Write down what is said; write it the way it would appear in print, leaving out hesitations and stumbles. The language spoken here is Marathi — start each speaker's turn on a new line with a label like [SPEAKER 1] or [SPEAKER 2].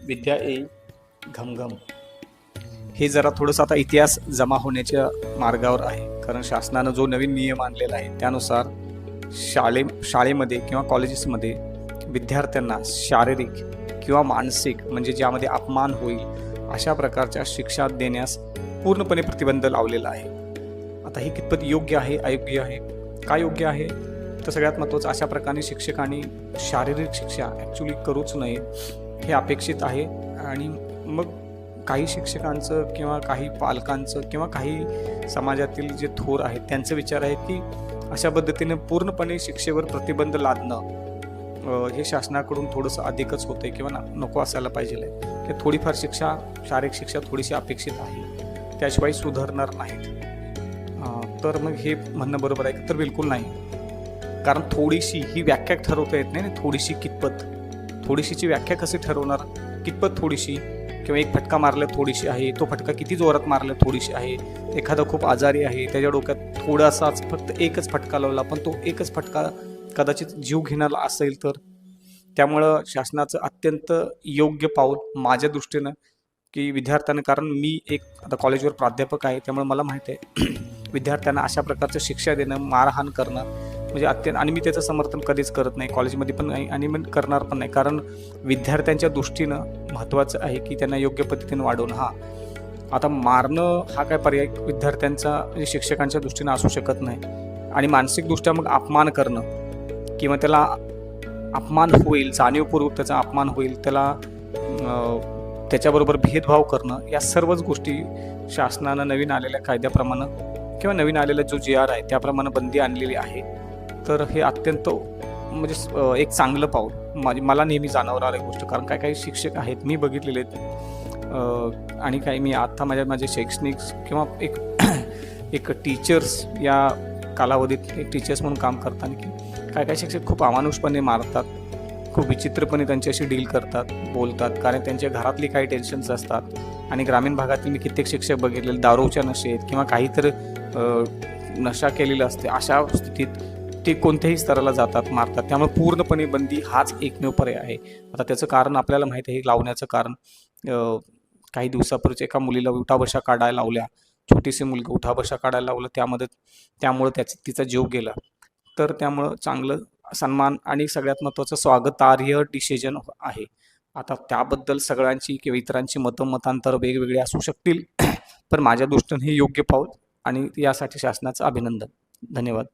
[SPEAKER 1] विद्या येई घमघम. हे जरा थोडंसं आता इतिहास जमा होण्याच्या मार्गावर आहे, कारण शासनानं जो नवीन नियम आणलेला आहे त्यानुसार शाळेमध्ये किंवा कॉलेजेसमध्ये विद्यार्थ्यांना शारीरिक किंवा मानसिक म्हणजे ज्यामध्ये अपमान होईल अशा प्रकारच्या शिक्षा देण्यास पूर्णपणे प्रतिबंध लावलेला आहे. आता हे कितपत योग्य आहे, अयोग्य आहे? काय योग्य आहे तर सगळ्यात महत्त्वाचं, अशा प्रकारे शिक्षकांनी शारीरिक शिक्षा ॲक्च्युली करूच नये हे अपेक्षित आहे. आणि मग काही शिक्षकांचं किंवा काही पालकांचं किंवा काही समाजातील जे थोर आहेत त्यांचे विचार आहेत की अशा पद्धतीने पूर्णपणे शिक्षेवर प्रतिबंध लादणं हे शासनाकडून थोडंसं अधिकच होतं किंवा नको असायला पाहिजे आहे की थोडीफार शिक्षा, शारीरिक शिक्षा थोडीशी अपेक्षित आहे, त्याशिवाय सुधारणार नाहीत. तर मग हे म्हणणं बरोबर आहे तर बिलकुल नाही. कारण थोडीशी ही व्याख्या ठरवता येत नाही. थोडीशी कितपत, थोडीशीची व्याख्या कशी ठरवणार? कितपत थोडीशी? किंवा एक फटका मारला थोडीशी आहे, तो फटका किती जोरात मारला थोडीशी आहे. एखादा खूप आजारी आहे, त्याच्या डोक्यात थोडासाच फक्त एकच फटका लावला, पण तो एकच फटका कदाचित जीव घेणारा असेल तर. त्यामुळं शासनाचं अत्यंत योग्य पाऊल माझ्या दृष्टीनं की विद्यार्थ्यांना, कारण मी एक आता कॉलेजवर प्राध्यापक आहे त्यामुळे मला माहीत आहे विद्यार्थ्यांना अशा प्रकारचं शिक्षा देणं, मारहाण करणं म्हणजे अत्यंत, आणि मी त्याचं समर्थन कधीच करत नाही, कॉलेजमध्ये पण नाही आणि मी करणार पण नाही. कारण विद्यार्थ्यांच्या दृष्टीनं महत्त्वाचं आहे की त्यांना योग्य पद्धतीने वाढवणं. आता मारणं हा काय पर्याय विद्यार्थ्यांचा म्हणजे शिक्षकांच्या दृष्टीनं असू शकत नाही. आणि मानसिकदृष्ट्या मग अपमान करणं किंवा त्याला अपमान होईल, जाणीवपूर्वक त्याचा अपमान होईल, त्याला त्याच्याबरोबर भेदभाव करणं, या सर्वच गोष्टी शासनानं नवीन आलेल्या कायद्याप्रमाणे किंवा नवीन आलेला जो GR आहे त्याप्रमाणे बंदी आणलेली आहे. तर हे अत्यंत म्हणजे एक चांगलं पाऊल मला नेहमी जाणवणारी गोष्ट. कारण काही काही शिक्षक आहेत मी बघितलेले आहेत आणि काही मी आता माझे शैक्षणिक किंवा एक टीचर्स या कालावधीत एक टीचर्स म्हणून काम करताना की काही शिक्षक खूप अमानुषपणे मारतात, खूप विचित्रपणे त्यांच्याशी डील करतात, बोलतात, कारण त्यांच्या घरातली काही टेन्शन्स असतात. आणि ग्रामीण भागातील मी कित्येक शिक्षक बघितलेले दारूच्या नशेत किंवा काहीतरी नशा केलेला असते, अशा स्थितीत ते कोणत्याही स्तराला जातात, मारतात. त्यामुळे पूर्णपणे बंदी हाच एकमेव पर्याय आहे. आता त्याचं कारण आपल्याला माहीत आहे. लावण्याचं कारण काही दिवसापूर्वीच एका मुलीला उठाबशा काढायला लावल्या, छोटीशी मुलगी उठाबशा काढायला लावलं, त्यामुळे तिचा जीव गेला. तर त्यामुळं चांगलं सन्मान आणि सगळ्यात महत्त्वाचं स्वागतार्ह डिसिजन आहे. आता त्याबद्दल सगळ्यांची किंवा इतरांची मतांतर वेगवेगळे असू शकतील पण माझ्या दृष्टीने हे योग्य पाऊल आणि यासाठी शासनाचं अभिनंदन. धन्यवाद.